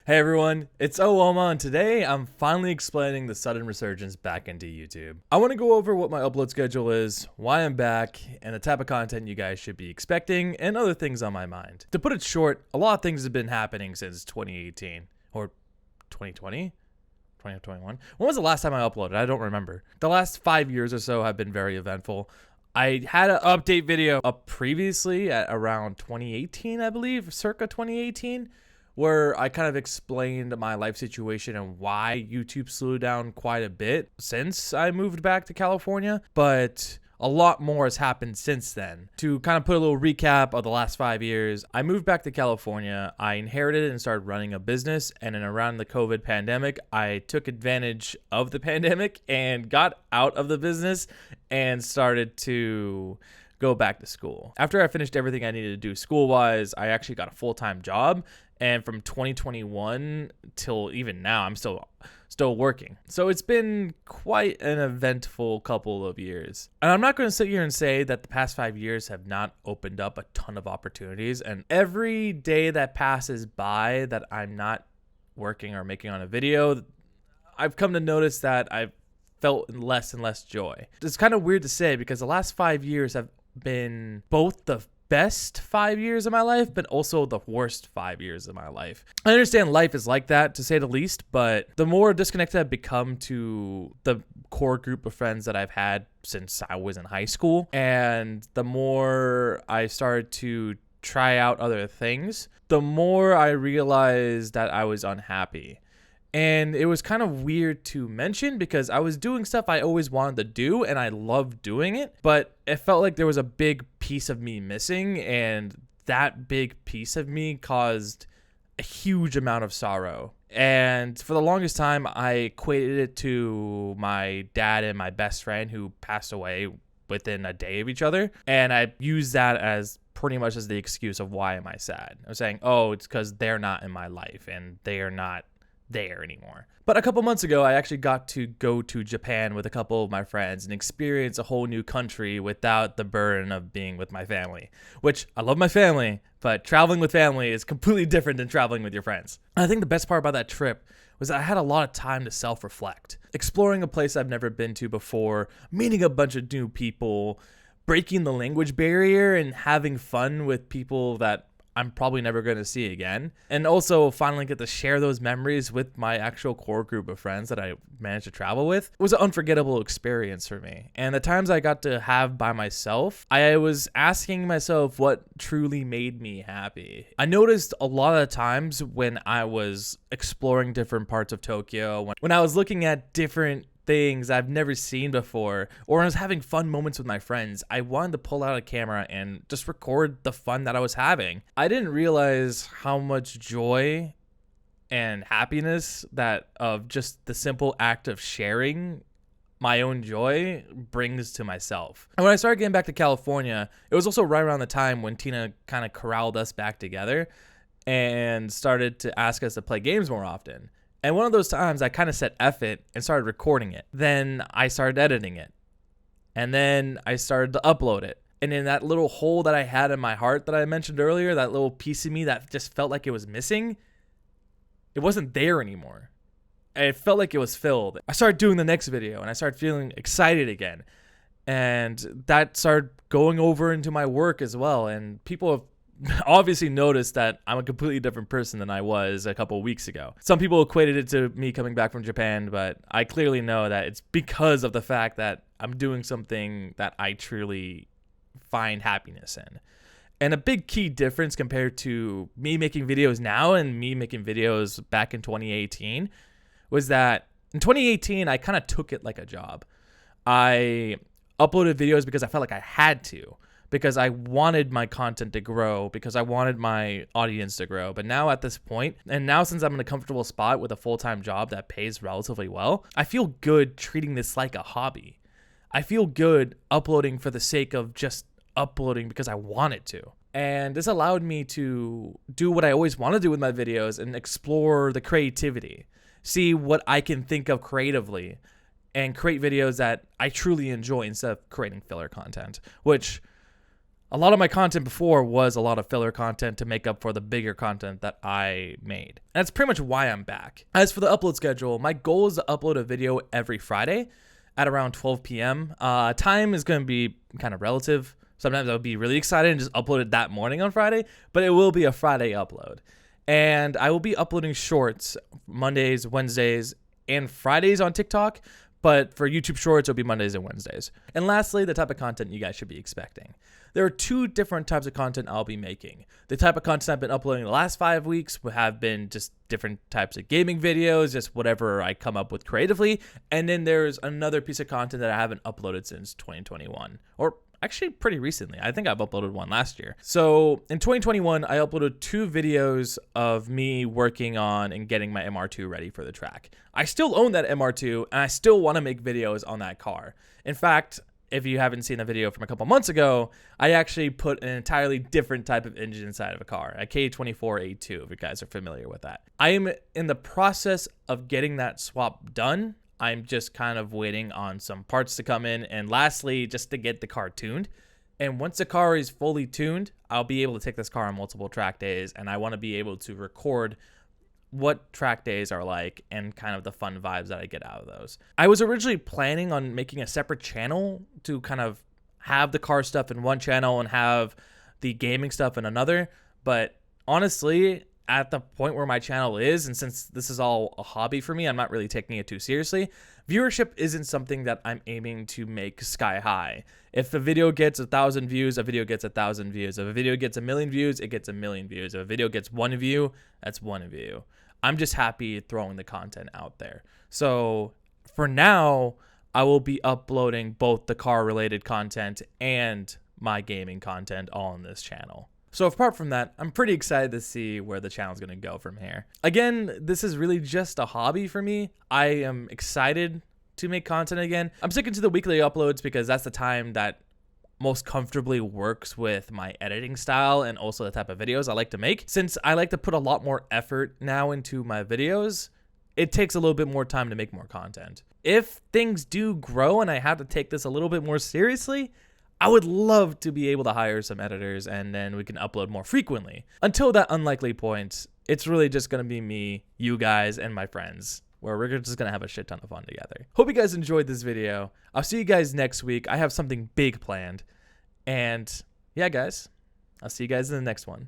Hey everyone, it's Omah, and today I'm finally explaining the sudden resurgence back into YouTube. I want to go over what my upload schedule is, why I'm back, and the type of content you guys should be expecting, and other things on my mind. To put it short, a lot of things have been happening since 2018, or 2020? 2021? When was the last time I uploaded? I don't remember. The last 5 years or so have been very eventful. I had an update video up previously at around 2018, I believe, circa 2018. Where I kind of explained my life situation and why YouTube slowed down quite a bit since I moved back to California, but a lot more has happened since then. To kind of put a little recap of the last 5 years, I moved back to California, I inherited and started running a business, and then around the COVID pandemic, I took advantage of the pandemic and got out of the business and started to go back to school. After I finished everything I needed to do school-wise, I actually got a full-time job. And from 2021 till even now, I'm still working. So it's been quite an eventful couple of years. And I'm not going to sit here and say that the past 5 years have not opened up a ton of opportunities. And every day that passes by that I'm not working or making on a video, I've come to notice that I've felt less and less joy. It's kind of weird to say because the last 5 years have been both the best 5 years of my life, but also the worst 5 years of my life. I understand life is like that, to say the least, but the more disconnected I've become to the core group of friends that I've had since I was in high school, and the more I started to try out other things, the more I realized that I was unhappy. And it was kind of weird to mention because I was doing stuff I always wanted to do and I loved doing it, but it felt like there was a big piece of me missing, and that big piece of me caused a huge amount of sorrow. And for the longest time, I equated it to my dad and my best friend who passed away within a day of each other, and I used that as pretty much as the excuse of why am I sad. I was saying, oh, it's because they're not in my life and they are not there anymore. But a couple months ago, I actually got to go to Japan with a couple of my friends and experience a whole new country without the burden of being with my family, which I love my family, but traveling with family is completely different than traveling with your friends. I think the best part about that trip was that I had a lot of time to self-reflect, exploring a place I've never been to before, meeting a bunch of new people, breaking the language barrier, and having fun with people that I'm probably never going to see again. And also finally get to share those memories with my actual core group of friends that I managed to travel with. It was an unforgettable experience for me. And the times I got to have by myself, I was asking myself what truly made me happy. I noticed a lot of the times when I was exploring different parts of Tokyo, when I was looking at different things I've never seen before, or when I was having fun moments with my friends, I wanted to pull out a camera and just record the fun that I was having. I didn't realize how much joy and happiness that of just the simple act of sharing my own joy brings to myself. And when I started getting back to California, it was also right around the time when Tina kind of corralled us back together and started to ask us to play games more often. And one of those times I kind of said F it and started recording it. Then I started editing it. And then I started to upload it. And in that little hole that I had in my heart that I mentioned earlier, that little piece of me that just felt like it was missing, it wasn't there anymore. And it felt like it was filled. I started doing the next video and I started feeling excited again. And that started going over into my work as well. And people have obviously noticed that I'm a completely different person than I was a couple of weeks ago. Some people equated it to me coming back from Japan, but I clearly know that it's because of the fact that I'm doing something that I truly find happiness in. And a big key difference compared to me making videos now and me making videos back in 2018 was that in 2018, I kind of took it like a job. I uploaded videos because I felt like I had to, because I wanted my content to grow, because I wanted my audience to grow. But now at this point, and now since I'm in a comfortable spot with a full-time job that pays relatively well, I feel good treating this like a hobby. I feel good uploading for the sake of just uploading because I wanted to. And this allowed me to do what I always want to do with my videos and explore the creativity, see what I can think of creatively, and create videos that I truly enjoy instead of creating filler content, which A lot of my content before was a lot of filler content to make up for the bigger content that I made. And that's pretty much why I'm back. As for the upload schedule, my goal is to upload a video every Friday at around 12 p.m. Time is going to be kind of relative. Sometimes I'll be really excited and just upload it that morning on Friday, but it will be a Friday upload. And I will be uploading shorts Mondays, Wednesdays, and Fridays on TikTok. But for YouTube Shorts, it'll be Mondays and Wednesdays. And lastly, the type of content you guys should be expecting. There are two different types of content I'll be making. The type of content I've been uploading the last 5 weeks have been just different types of gaming videos, just whatever I come up with creatively. And then there's another piece of content that I haven't uploaded since 2021, or actually pretty recently. I think I've uploaded one last year. So in 2021, I uploaded 2 videos of me working on and getting my MR2 ready for the track. I still own that MR2 and I still want to make videos on that car. In fact, if you haven't seen the video from a couple months ago, I actually put an entirely different type of engine inside of a car, a K24A2, if you guys are familiar with that. I am in the process of getting that swap done. I'm just kind of waiting on some parts to come in. And lastly, just to get the car tuned. And once the car is fully tuned, I'll be able to take this car on multiple track days. And I want to be able to record what track days are like and kind of the fun vibes that I get out of those. I was originally planning on making a separate channel to kind of have the car stuff in one channel and have the gaming stuff in another. But honestly, at the point where my channel is, and since this is all a hobby for me, I'm not really taking it too seriously. Viewership isn't something that I'm aiming to make sky high. If a video gets 1,000 views, a video gets 1,000 views. If a video gets 1 million views, it gets 1 million views. If a video gets 1 view, that's 1 view. I'm just happy throwing the content out there. So for now, I will be uploading both the car related content and my gaming content all on this channel. So apart from that, I'm pretty excited to see where the channel is going to go from here. Again, this is really just a hobby for me. I am excited to make content again. I'm sticking to the weekly uploads because that's the time that most comfortably works with my editing style and also the type of videos I like to make. Since I like to put a lot more effort now into my videos, it takes a little bit more time to make more content. If things do grow and I have to take this a little bit more seriously, I would love to be able to hire some editors and then we can upload more frequently. Until that unlikely point, it's really just going to be me, you guys, and my friends, where we're just going to have a shit ton of fun together. Hope you guys enjoyed this video. I'll see you guys next week. I have something big planned. And yeah, guys, I'll see you guys in the next one.